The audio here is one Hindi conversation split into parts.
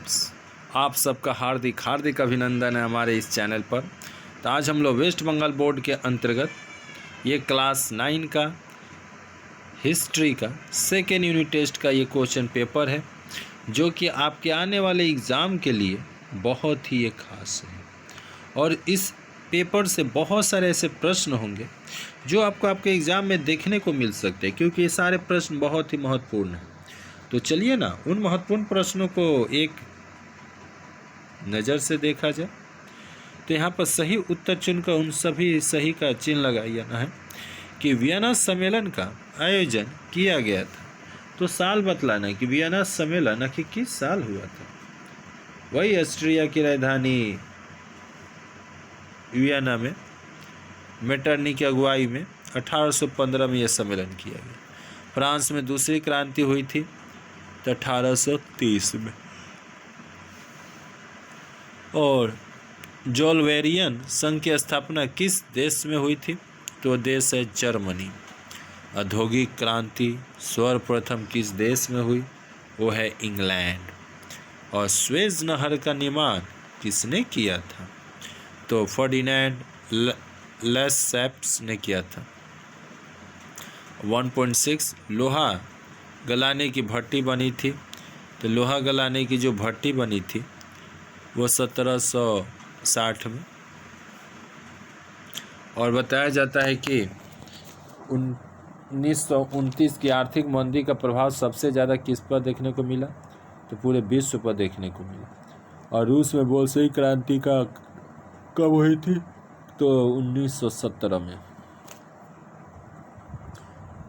स्टूडेंट्स, आप सबका हार्दिक हार्दिक अभिनंदन है हमारे इस चैनल पर। तो आज हम लोग वेस्ट बंगाल बोर्ड के अंतर्गत ये क्लास 9 का हिस्ट्री का सेकेंड यूनिट टेस्ट का ये क्वेश्चन पेपर है, जो कि आपके आने वाले एग्ज़ाम के लिए बहुत ही खास है। और इस पेपर से बहुत सारे ऐसे प्रश्न होंगे जो आपको आपके एग्ज़ाम में देखने को मिल सकते हैं, क्योंकि ये सारे प्रश्न बहुत ही महत्वपूर्ण हैं। तो चलिए ना उन महत्वपूर्ण प्रश्नों को एक नज़र से देखा जाए। तो यहाँ पर सही उत्तर चुनकर उन सभी सही का चिन्ह लगाया जाना है कि वियना सम्मेलन का आयोजन किया गया था। तो साल बतलाना है कि वियना सम्मेलन आखिर किस साल हुआ था। वही ऑस्ट्रिया की राजधानी वियना में मेटरनी की अगुवाई में 1815 में यह सम्मेलन किया गया। फ्रांस में दूसरी क्रांति हुई थी तो 1830 में। और जोल्वेरियन संघ की स्थापना किस देश में हुई थी? तो देश है जर्मनी। औद्योगिक क्रांति सर्वप्रथम किस देश में हुई? वो है इंग्लैंड। और स्वेज नहर का निर्माण किसने किया था? तो फर्डिनेंड लेसेप्स ने किया था। 1.6 लोहा गलाने की भट्टी बनी थी। तो लोहा गलाने की जो भट्टी बनी थी वो 1760 में। और बताया जाता है कि 1929 की आर्थिक मंदी का प्रभाव सबसे ज़्यादा किस पर देखने को मिला? तो पूरे विश्व पर देखने को मिला। और रूस में बोल्शेविक क्रांति का कब हुई थी? तो 1917 में।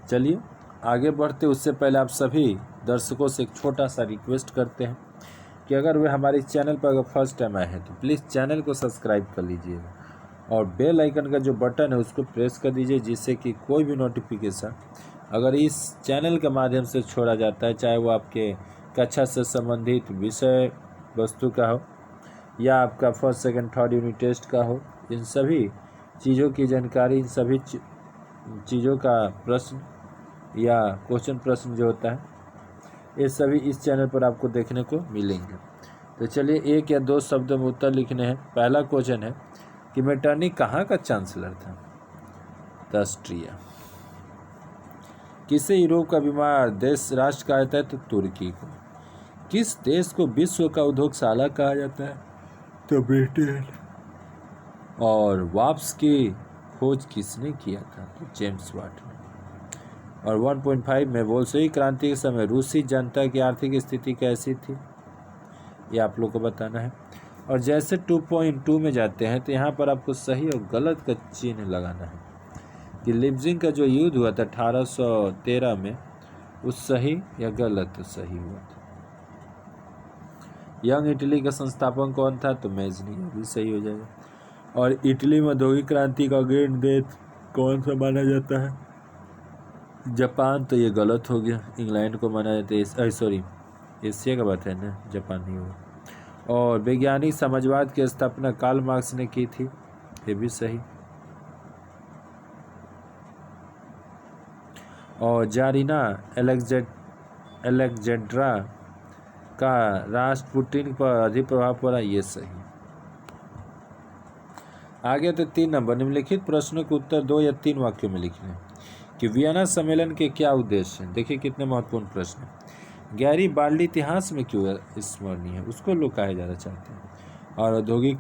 चलिए आगे बढ़ते उससे पहले आप सभी दर्शकों से एक छोटा सा रिक्वेस्ट करते हैं कि अगर वे हमारे चैनल पर अगर फर्स्ट टाइम आए हैं तो प्लीज़ चैनल को सब्सक्राइब कर लीजिएगा और बेल आइकन का जो बटन है उसको प्रेस कर दीजिए, जिससे कि कोई भी नोटिफिकेशन अगर इस चैनल के माध्यम से छोड़ा जाता है, चाहे वो आपके कक्षा से संबंधित विषय वस्तु का हो या आपका first second third unit test का हो, इन सभी चीज़ों की जानकारी, इन सभी चीज़ों का प्रश्न या क्वेश्चन प्रश्न जो होता है, ये सभी इस चैनल पर आपको देखने को मिलेंगे। तो चलिए एक या दो शब्दों में उत्तर लिखने हैं। पहला क्वेश्चन है कि मेटरनी कहाँ का चांसलर था? तो ऑस्ट्रिया। किसे यूरोप का बीमार देश राष्ट्र कहा जाता है? तो तुर्की को। किस देश को विश्व का उद्योगशाला कहा जाता है? तो ब्रिटेन। और वाप्स की खोज किसने किया था? तो जेम्स वाट ने। और 1.5 में बोल्शेविक क्रांति के समय रूसी जनता की आर्थिक स्थिति कैसी थी? ये आप लोग को बताना है। और जैसे 2.2 में जाते हैं तो यहाँ पर आपको सही और गलत का चिन्ह लगाना है कि लिप्जिंग का जो युद्ध हुआ था 1813 में, वो सही या गलत? तो सही हुआ था। यंग इटली का संस्थापक कौन था? तो मेजनी। भी सही हो जाएगा। और इटली में औद्योगिक क्रांति का ग्रेट देश कौन सा माना जाता है? जापान। तो ये गलत हो गया, इंग्लैंड को माना जाता है। सॉरी, एशिया का बात है ना, जापान नहीं हुआ। और वैज्ञानिक समाजवाद की स्थापना कार्ल मार्क्स ने की थी। ये भी सही। और जारीना एलेक्जेंड्रा का रास्पुटिन पर अधिक प्रभाव पड़ा। ये सही। आगे तो 3 नंबर, निम्नलिखित प्रश्नों के उत्तर 2 या 3 वाक्यों में लिखने हैं कि वियना सम्मेलन के क्या उद्देश्य हैं। देखिए कितने महत्वपूर्ण प्रश्न हैं। गैरीबाल्डी इतिहास में क्यों स्मरणीय है? उसको लोग कहे जाना चाहते हैं। और औद्योगिक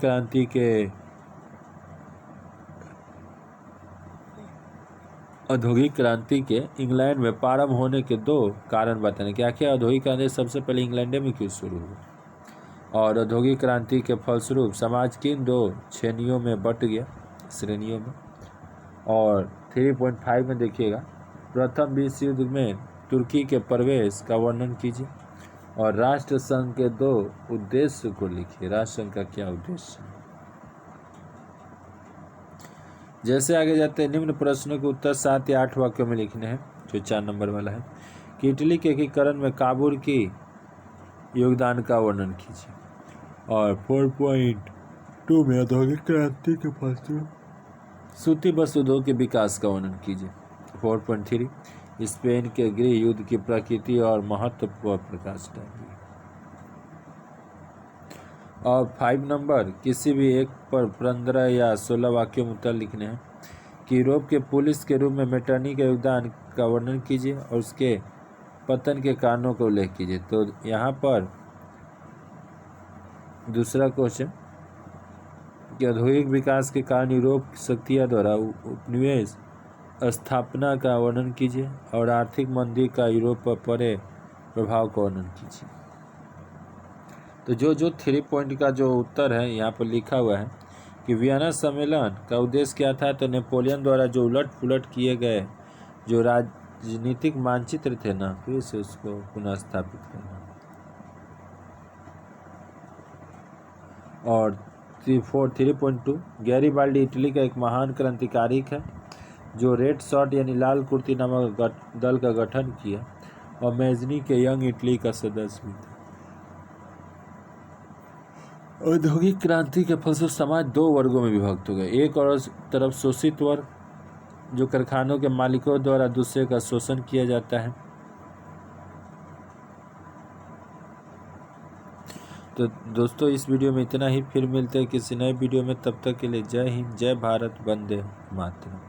क्रांति के इंग्लैंड में प्रारंभ होने के 2 कारण बताने कि आखिर औद्योगिक क्रांति सबसे पहले इंग्लैंड में क्यों शुरू हुई। और औद्योगिक क्रांति के फलस्वरूप समाज किन 2 श्रेणियों में बट गया, श्रेणियों में। और 3.5 में देखिएगा, प्रथम विश्व युद्ध में तुर्की के प्रवेश का वर्णन कीजिए। और राष्ट्र संघ के 2 उद्देश्य को लिखिए। राष्ट्र संघ का क्या उद्देश्य है? जैसे आगे जाते हैं, निम्न प्रश्नों के उत्तर 7 या 8 वाक्यों में लिखने हैं, जो 4 नंबर वाला है कि इटली के एकीकरण में काबुल की योगदान का वर्णन कीजिए। और 4.2 में औद्योगिक क्रांति के फलस्वरूप सूती वस्त्र उद्योग के विकास का वर्णन कीजिए। 4.3 स्पेन के गृह युद्ध की प्रकृति और महत्व पर प्रकाश डालिए। और 5 नंबर, किसी भी एक पर 15 या 16 वाक्यों में उत्तर लिखने हैं कि यूरोप के पुलिस के रूप में मेटरनी के योगदान का वर्णन कीजिए और उसके पतन के कारणों का उल्लेख कीजिए। तो यहाँ पर दूसरा क्वेश्चन कि औद्योगिक विकास के कारण यूरोप की शक्तियाँ द्वारा उपनिवेश स्थापना का वर्णन कीजिए और आर्थिक मंदी का यूरोप पर पड़े प्रभाव का वर्णन कीजिए। तो जो 3 पॉइंट का जो उत्तर है यहाँ पर लिखा हुआ है कि वियना सम्मेलन का उद्देश्य क्या था, तो नेपोलियन द्वारा जो उलट पुलट किए गए जो राजनीतिक मानचित्र थे ना, फिर से उसको पुनः स्थापित करना। और 3.2 गैरिबाल्डी इटली का एक महान क्रांतिकारी है जो रेड शॉर्ट यानी लाल कुर्ती नामक दल का गठन किया और मैजनी के यंग इटली का सदस्य भी था। औद्योगिक क्रांति के फलस्वरूप समाज 2 वर्गों में विभक्त हो गए। एक और तरफ शोषित वर्ग जो कारखानों के मालिकों द्वारा दूसरे का शोषण किया जाता है। तो दोस्तों इस वीडियो में इतना ही, फिर मिलते हैं किसी नए वीडियो में। तब तक के लिए जय हिंद, जय भारत, वंदे मातरम।